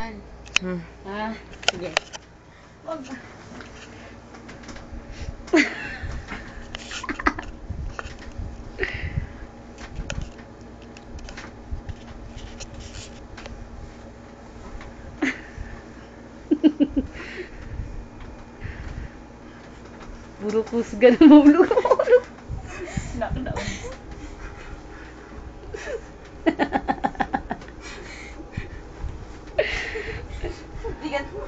Yan. Ha? Sige. Wag. Puro kusga na maulog. Knockdown. Bigat mo.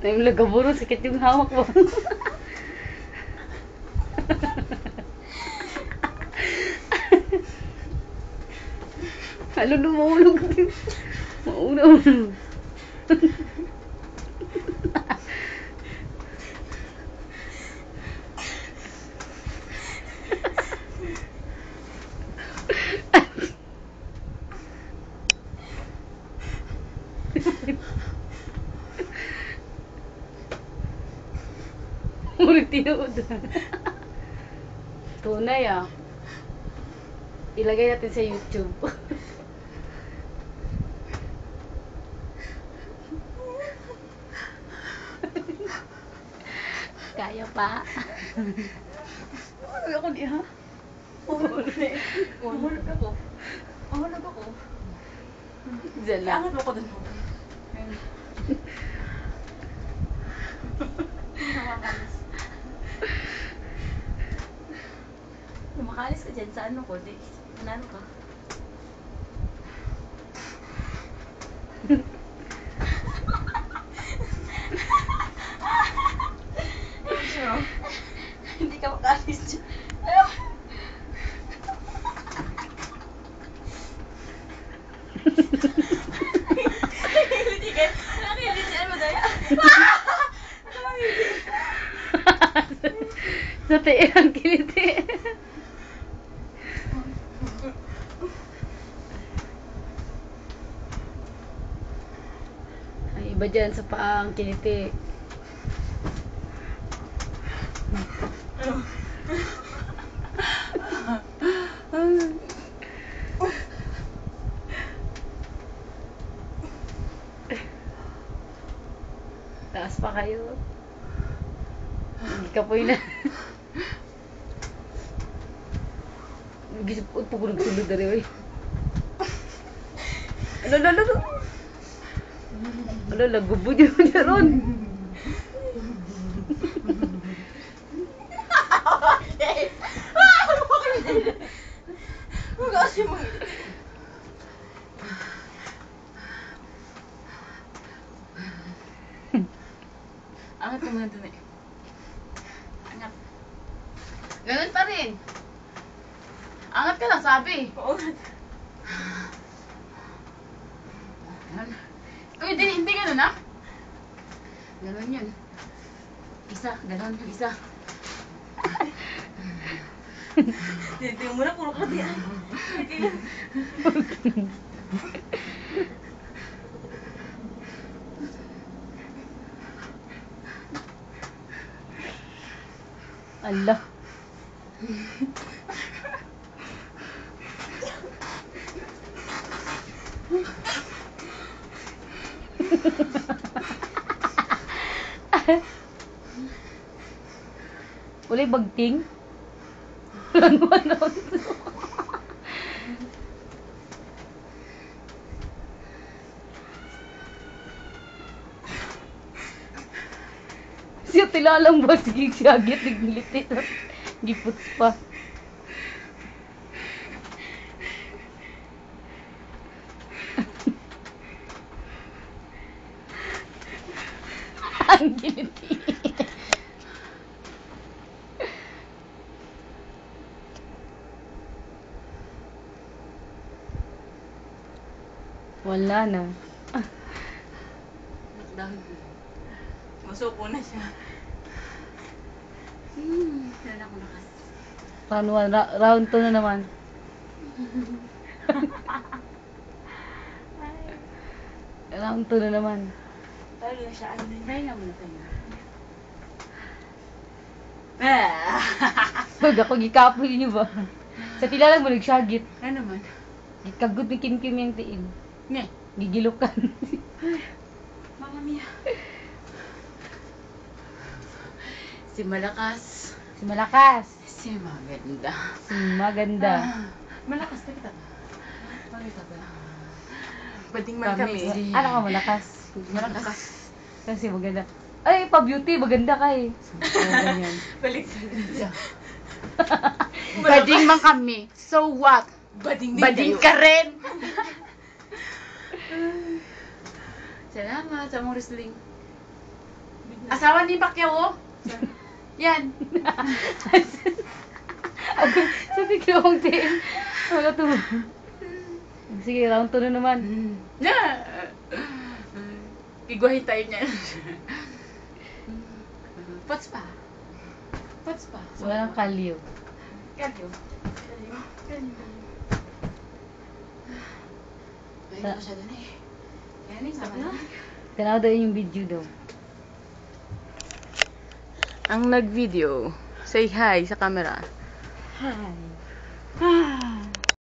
Yung lagaburo, sakit yung hawak mo. Halo na maulog. Maulog. Murid tinood. Tunay ah. Ilagay natin sa YouTube. Kaya pa. Ano ako niya? Mahulog ako. Mahulog ako. Diyan lang. Angat mo ko dun. Namakalis. Namakalis ka dyan sa ano ko. Ano ka? Sure. Hindi ka makalis dyan. Hindi ka. Nakilit dyan mo dahil. Sa tiyan ang kiliti. Ay, iba dyan sa paang kiliti. Taas pa kayo. Hindi ka po yun na. Gisip ko, pagulog-tulog na rin. Ano? Ano, lagubod yun niya ron. Kasi mo. Angat ka muna dun eh. Angat. Ganun pa rin. Angat ka lang, sabi. Oo. Uy, hindi ganun ah. Ganun yun. Isa, ganun yung isa. Tingnan mo na, puro ka diyan. Allah. Ulay bagting. Ano? Siya tilalang ba sige siya agit nagliti. Giputs pa. Ang giliti. Wala na. Masuko na siya. Kailan ako nakas. Round 2 na naman. Round 2 na naman. Ano na siya? Ano na? Pahinga muna tayo. Ah! Pag ako gikapoy niyo ba? Sa tila lang mo nagsyagit. Ano man? Gikagod ni Kim yung tiin. Nga. Gigilukan. Mamma mia. Si Malakas. Si Malakas. Si Maganda. Si Maganda. Malakas na kita. Makita ba? Bading man kami. Ano ka malakas? Malakas. Kasi maganda. Ay, pa-beauty, maganda ka eh. Oo, ganyan. Balik sa ganda. Bading man kami. So what? Bading din Bading kayo. ka rin. Salamat sa mong wrestling. Asawa ni Pacquiao. Yan. Ako, sabi ko akong tiin. Wala to. Sige, round 2 na naman. Na. Igwahin tayo niyan. Pots pa. Pots pa. Walang kalyo. Kalyo. Kalyo. Kalyo. Ay, Sa- masyado na eh. Yan, sabi na. Tanaw daw yung video daw. Ang nag-video, say hi sa camera. Hi. Ah.